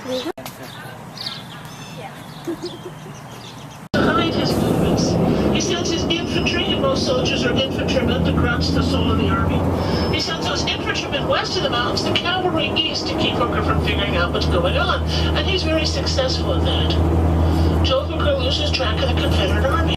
Behind his movements, he sends his infantry, and most soldiers are infantrymen, the grunts, the soul of the army. He sends those infantrymen west of the mountains, the cavalry east, to keep Hooker from figuring out what's going on. And he's very successful in that. Joe Hooker loses track of the Confederate army.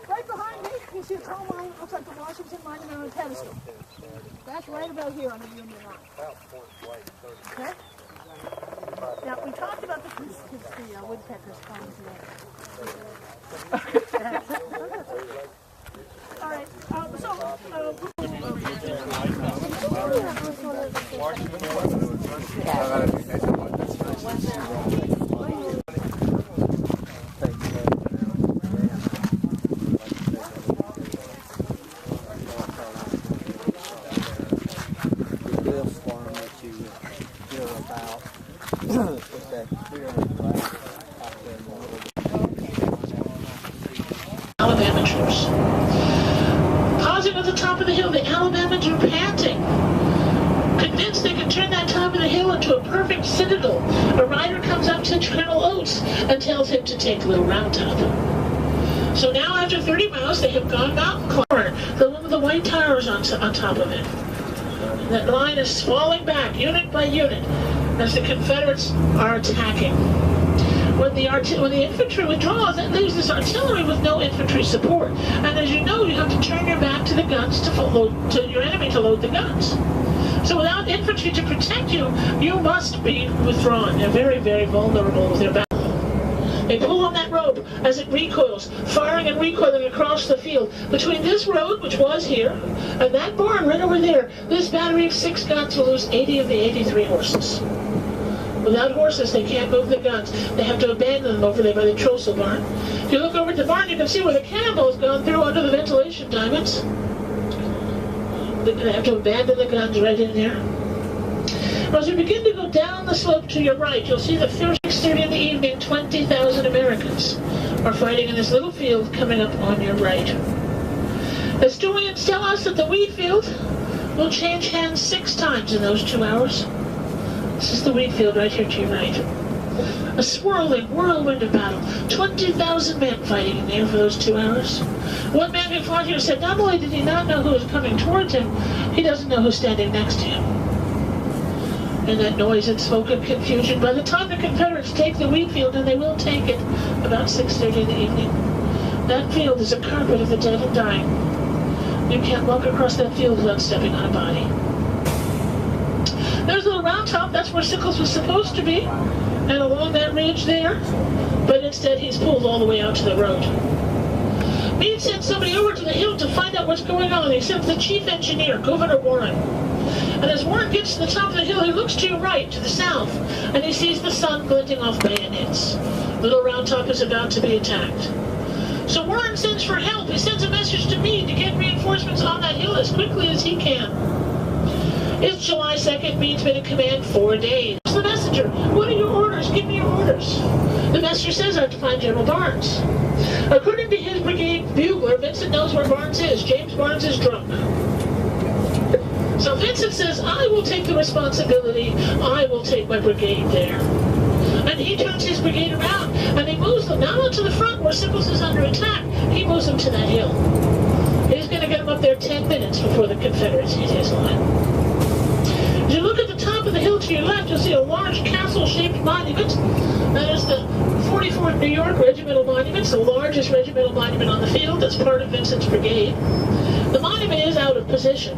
Right behind me, you see a tall monument, looks like the Washington Monument on a pedestal. That's right about here on the Union line. Okay? Now, we talked about the woodpeckers coming today. All right, Alabama troops. Pausing at the top of the hill, the Alabamans are panting. Convinced they can turn that top of the hill into a perfect citadel, a rider comes up to Colonel Oates and tells him to take Little Round Top. So now after 30 miles, they have gone mountain climbing, the one with the white towers on top of it. That line is falling back, unit by unit, as the Confederates are attacking. When the infantry withdraws, that leaves this artillery with no infantry support. And as you know, you have to turn your back to the guns to your enemy to load the guns. So without infantry to protect you, you must be withdrawn. They're very, very vulnerable with their battle. They pull on that rope as it recoils, firing and recoiling across the field. Between this road, which was here, and that barn right over there, this battery of 6 guns will lose 80 of the 83 horses. Without horses, they can't move the guns. They have to abandon them over there by the trestle barn. If you look over at the barn, you can see where the cannonball has gone through under the ventilation diamonds. They have to abandon the guns right in there. As you begin to go down the slope to your right, you'll see that 6:30 in the evening, 20,000 Americans are fighting in this little field coming up on your right. Historians tell us that the wheat field will change hands 6 times in those 2 hours. This is the wheat field right here to your right. A swirling whirlwind of battle. 20,000 men fighting in there for those 2 hours. One man who fought here said not only did he not know who was coming towards him, he doesn't know who's standing next to him. And that noise and smoke and confusion, by the time the Confederates take the wheat field, and they will take it about 6:30 in the evening, that field is a carpet of the dead and dying. You can't walk across that field without stepping on a body. There's Little Round Top, that's where Sickles was supposed to be, and along that ridge there, but instead he's pulled all the way out to the road. Meade sent somebody over to the hill to find out what's going on. He sent the chief engineer, Governor Warren. And as Warren gets to the top of the hill, he looks to your right, to the south, and he sees the sun glinting off bayonets. Little Round Top is about to be attacked. So Warren sends for help. He sends a message to Meade to get reinforcements on that hill as quickly as he can. It's July 2nd, Meade's been in command 4 days. The messenger, what are your orders? Give me your orders. The messenger says I have to find General Barnes. According to his brigade bugler, Vincent knows where Barnes is. James Barnes is drunk. So Vincent says, I will take the responsibility. I will take my brigade there. And he turns his brigade around, and he moves them not onto the front where Sickles is under attack. He moves them to that hill. He's going to get them up there 10 minutes before the Confederates hit his line. As you look at the top of the hill to your left, you'll see a large castle-shaped monument. That is the 44th New York Regimental Monument. It's the largest regimental monument on the field. That's part of Vincent's brigade. The monument is out of position.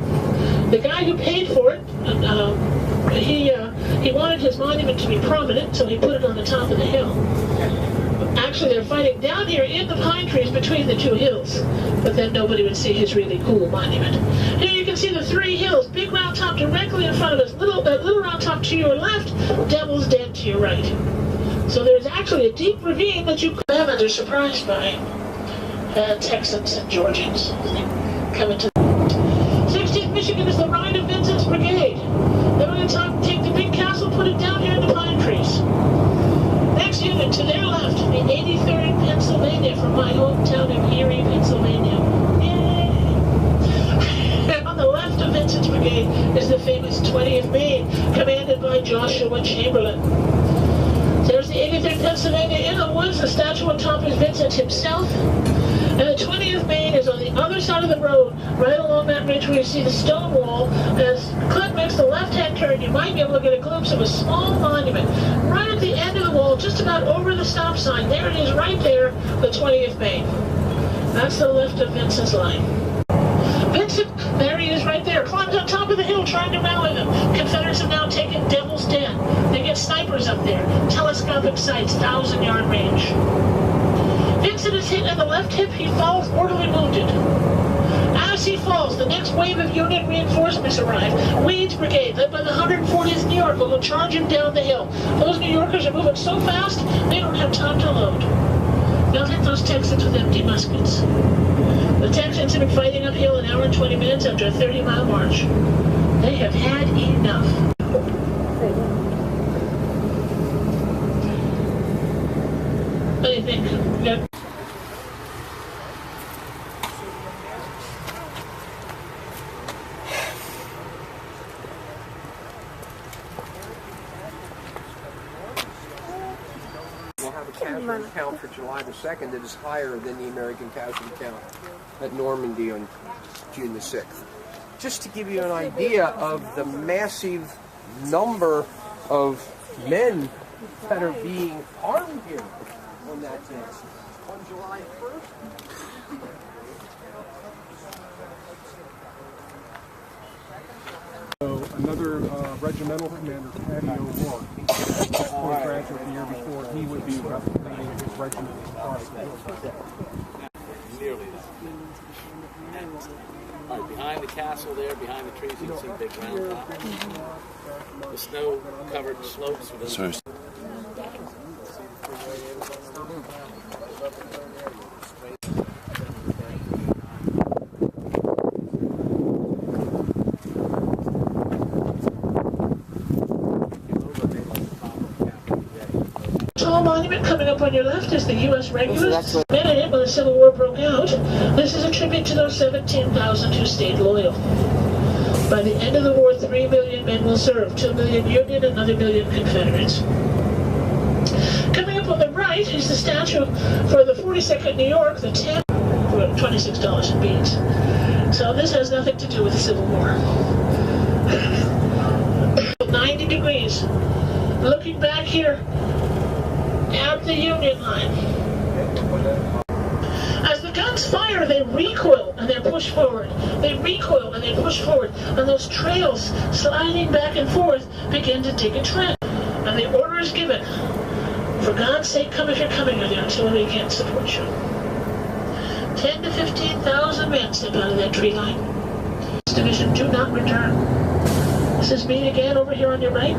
The guy who paid for it, he wanted his monument to be prominent, so he put it on the top of the hill. Actually, they're fighting down here in the pine trees between the two hills. But then nobody would see his really cool monument. Here you can see the three hills. Big Round Top directly in front of us. Little Round Top to your left. Devil's Den to your right. So there's actually a deep ravine that you could are surprised by. Texans and Georgians coming to 16th Michigan is the Rhine of Vincent's Brigade. They're going to take the big castle, put it down here in the pine trees. Next unit to their left, the 83rd Pennsylvania from my hometown of Erie, Pennsylvania. Yay! On the left of Vincent's Brigade is the famous 20th Maine, commanded by Joshua Chamberlain. There's the 83rd Pennsylvania in the woods. The statue on top is Vincent himself. And the 20th Maine is on the other side of the road, right along that ridge where you see the stone wall. As Clint makes the left-hand turn, you might be able to get a glimpse of a small monument right at the end of the wall, just about over the stop sign. There it is, right there, the 20th Maine. That's the left of Vincent's line. Vincent, there he is right there, climbed on top of the hill trying to rally them. Confederates have now taken Devil's Den. They get snipers up there, telescopic sights, 1,000-yard range. Vincent is hit in the left hip. He falls mortally wounded. As he falls, the next wave of unit reinforcements arrive. Weed's Brigade, led by the 140th New York, will charge him down the hill. Those New Yorkers are moving so fast, they don't have time to load. They'll hit those Texans with empty muskets. The Texans have been fighting uphill an hour and 20 minutes after a 30-mile march. They have had enough. What do you think? Yep. We'll have a casualty count for July the 2nd that is higher than the American casualty count at Normandy on June the 6th. Just to give you an idea of the massive number of men that are being armed here on that day. On July 1st, another regimental commander, Patty O'Rourke, graduate the year before, he would be representing his regiment across the hill. Nearly that. All right, behind the castle there, behind the trees, you can see Big Round Top. The snow-covered slopes within the... Tall monument coming up on your left is the U.S. Regulars. Men in it when the Civil War broke out. This is a tribute to those 17,000 who stayed loyal. By the end of the war, 3 million men will serve. 2 million Union, another million Confederates. Coming up on the right is the statue for the 42nd New York, the 10 for $26 in beads. So this has nothing to do with the Civil War. 90 degrees. Looking back here at the Union line. As the guns fire, they recoil and they push forward. They recoil and they push forward. And those trails sliding back and forth begin to dig a trench. And the order is given, for God's sake, come if you're coming, or the artillery can't support you. 10 to 15,000 men step out of that tree line. This division do not return. This is me again over here on your right.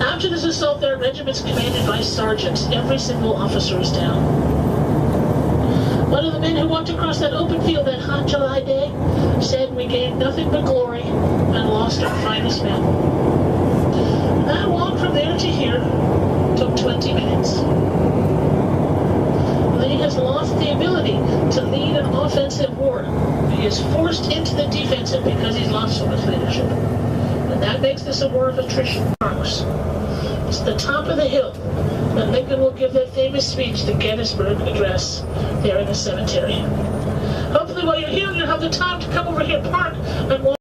After this assault, their regiments commanded by sergeants. Every single officer is down. One of the men who walked across that open field that hot July day said, "We gained nothing but glory and lost our finest men." That walk from there to here took 20 minutes. Lee has lost the ability to lead an offensive war. He is forced into the defensive because he's lost so much leadership. And that makes this a war of attrition. It's the top of the hill that Lincoln will give that famous speech, the Gettysburg Address, there in the cemetery. Hopefully while you're here, you'll have the time to come over here, park, and walk.